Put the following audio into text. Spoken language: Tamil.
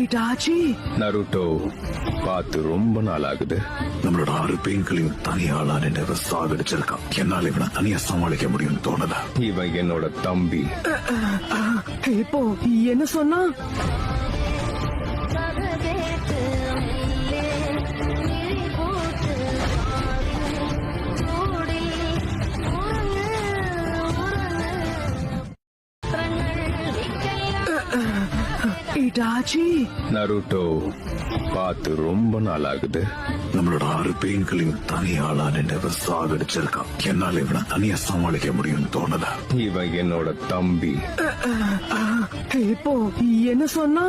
இடாச்சி நருட்டோ பார்த்து ரொம்ப நாள் ஆகுது. நம்மளோட 6 பெண்களையும் தனியாளா நின்று சாகடிச்சிருக்கான். என்னால இவனை தனியா சமாளிக்க முடியும்னு தோணல. இவன் என்னோட தம்பி. இப்போ என்ன சொன்னா? இடாச்சி நருட்டோ பார்த்து ரொம்ப நாள் ஆகுது. நம்மளோட 6 பெண்களையும் தனியாளா நின்று சாகடிச்சிருக்கான். என்னால இவனை தனியா சமாளிக்க முடியும்னு தோணல. இவன் என்னோட தம்பி. இப்போ என்ன சொன்னா?